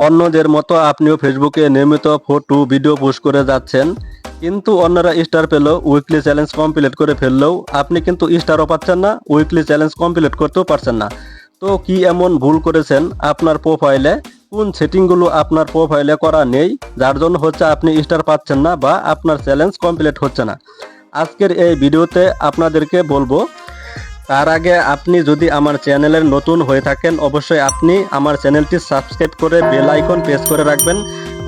অন্যদের মতো আপনিও ফেসবুকে নিয়মিত ফটো ভিডিও পোস্ট করে যাচ্ছেন, কিন্তু অন্যরা স্টার পেলেও উইকলি চ্যালেঞ্জ কমপ্লিট করে ফেললেও আপনি কিন্তু স্টারও পাচ্ছেন না, উইকলি চ্যালেঞ্জ কমপ্লিট করতেও পারছেন না। তো কি এমন ভুল করেছেন আপনার প্রোফাইলে? কোন সেটিংগুলো আপনার প্রোফাইলে করা নেই যার জন্য হচ্ছে আপনি স্টার পাচ্ছেন না বা আপনার চ্যালেঞ্জ কমপ্লিট হচ্ছে না? আজকের এই ভিডিওতে আপনাদেরকে বলবো। তার আগে আপনি যদি আমার চ্যানেলের নতুন হয়ে থাকেন, অবশ্যই আপনি আমার চ্যানেলটি সাবস্ক্রাইব করে বেল আইকন প্রেস করে রাখবেন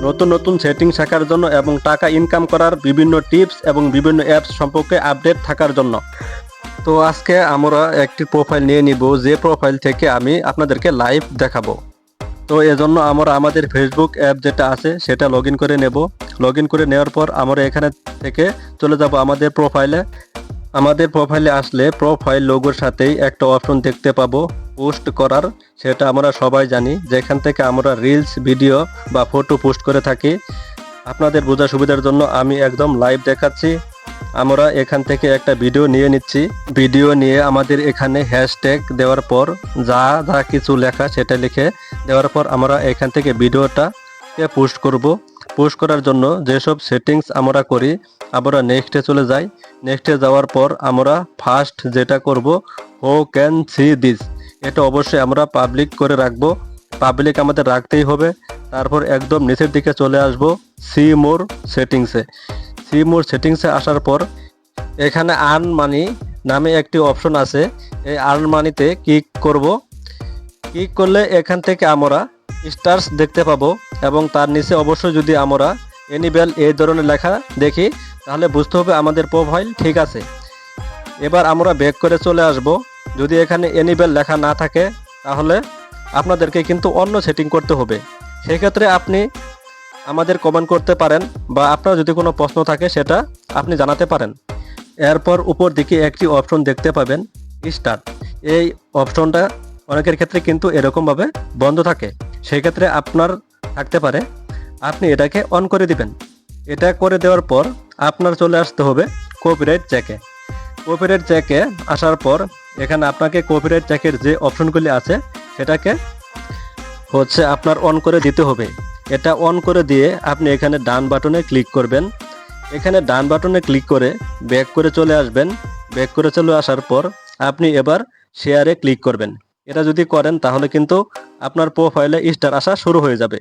নতুন নতুন সেটিং শেখার জন্য এবং টাকা ইনকাম করার বিভিন্ন টিপস এবং বিভিন্ন অ্যাপস সম্পর্কে আপডেট থাকার জন্য। তো আজকে আমরা একটি প্রোফাইল নিয়ে নিব, যে প্রোফাইল থেকে আমি আপনাদেরকে লাইভ দেখাবো। তো এজন্য আমরা আমাদের ফেসবুক অ্যাপ যেটা আছে সেটা লগ ইন করে নেব। লগ ইন করে নেওয়ার পর আমরা এখানে থেকে চলে যাব আমাদের প্রোফাইলে। আমাদের প্রোফাইলে আসলে প্রোফাইল লোগোর সাথেই একটা অপশন দেখতে পাবো পোস্ট করার। সেটা আমরা সবাই জানি, যেখান থেকে আমরা রিলস ভিডিও বা ফটো পোস্ট করে থাকি। আপনাদের বোঝার সুবিধার জন্য আমি একদম লাইভ দেখাচ্ছি। আমরা এখান থেকে একটা ভিডিও নিয়ে নিচ্ছি। ভিডিও নিয়ে আমাদের এখানে হ্যাশট্যাগ দেওয়ার পর যা যা কিছু লেখা সেটা লিখে দেওয়ার পর আমরা এখান থেকে ভিডিওটাকে পোস্ট করব। পোস্ট করার জন্য যেসব সেটিংস আমরা করি, আমরা নেক্সটে চলে যাই। নেক্সটে যাওয়ার পর আমরা ফার্স্ট যেটা করব, হু ক্যান সি দিস, এটা অবশ্যই আমরা পাবলিক করে রাখবো। পাবলিক আমাদের রাখতেই হবে। তারপর একদম নিচের দিকে চলে আসব সি মোর সেটিংসে। সি মোর সেটিংসে আসার পর এখানে আর্ন মানি নামে একটি অপশন আছে। এই আর্ন মানিতে ক্লিক করব। ক্লিক করলে এখান থেকে আমরা স্টার্স দেখতে পাবো এবং তার নিচে অবশ্যই যদি আমরা এনিবেল এই ধরনের লেখা দেখি তাহলে বুঝতে হবে আমাদের প্রোফাইল ঠিক আছে। এবার আমরা ব্যাক করে চলে আসব। যদি এখানে এনিবেল লেখা না থাকে তাহলে আপনাদেরকে কিন্তু অন্য সেটিং করতে হবে। সেক্ষেত্রে আপনি আমাদের কমেন্ট করতে পারেন বা আপনার যদি কোনো প্রশ্ন থাকে সেটা আপনি জানাতে পারেন। এরপর উপর দিকে একটি অপশন দেখতে পাবেন স্টার্ট। এই অপশনটা অনেকের ক্ষেত্রে কিন্তু এরকমভাবে বন্ধ থাকে, সেক্ষেত্রে আপনার থাকতে পারে, আপনি এটাকে অন করে দিবেন। এটা করে দেওয়ার পর আপনার চলে আসতে হবে কপিরাইট চেকে। কপিরাইট চেকে আসার পর এখানে আপনাকে কপিরাইট চেকের যে অপশনগুলি আছে সেটাকে হচ্ছে আপনার অন করে দিতে হবে। এটা অন করে দিয়ে আপনি এখানে ডান বাটনে ক্লিক করবেন। এখানে ডান বাটনে ক্লিক করে ব্যাক করে চলে আসবেন। ব্যাক করে চলে আসার পর আপনি এবার শেয়ারে ক্লিক করবেন। এটা যদি করেন তাহলে কিন্তু আপনার প্রোফাইলে স্টার আসা শুরু হয়ে যাবে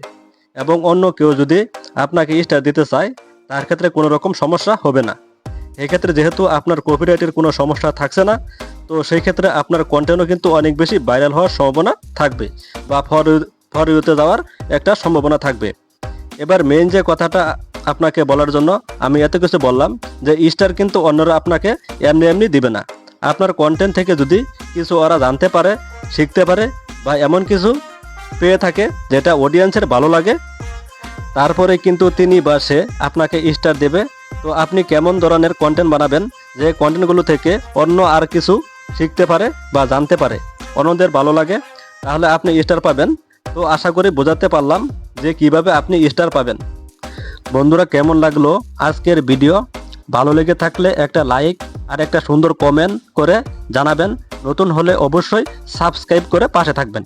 এবং অন্য কেউ যদি আপনাকে স্টার দিতে চায় তার ক্ষেত্রে কোনো রকম সমস্যা হবে না। এক্ষেত্রে যেহেতু আপনার কপিরাইটের কোনো সমস্যা থাকছে না, তো সেই ক্ষেত্রে আপনার কন্টেন্টও কিন্তু অনেক বেশি ভাইরাল হওয়ার সম্ভাবনা থাকবে বা ফর ইউতে যাওয়ার একটা সম্ভাবনা থাকবে। এবার মেইন যে কথাটা আপনাকে বলার জন্য আমি এত কিছু বললাম, যে স্টার কিন্তু অন্যরা আপনাকে এমনি এমনি দিবে না। আপনার কন্টেন্ট থেকে যদি কিছু ওরা জানতে পারে, শিখতে পারে বা এমন কিছু পেয়ে থাকে যেটা অডিয়েন্সের ভালো লাগে, তারপরে কিন্তু তিনি বা সে আপনাকে স্টার দেবে। তো আপনি কেমন ধরনের কন্টেন্ট বানাবেন যে কন্টেন্টগুলো থেকে অন্য আর কিছু শিখতে পারে বা জানতে পারে, অন্যদের ভালো লাগে, তাহলে আপনি স্টার পাবেন। তো আশা করি বোঝাতে পারলাম যে কিভাবে আপনি স্টার পাবেন। বন্ধুরা, কেমন লাগলো আজকের ভিডিও? ভালো লেগে থাকলে একটা লাইক আর একটা সুন্দর কমেন্ট করে জানাবেন। নতুন হলে অবশ্যই সাবস্ক্রাইব করে পাশে থাকবেন।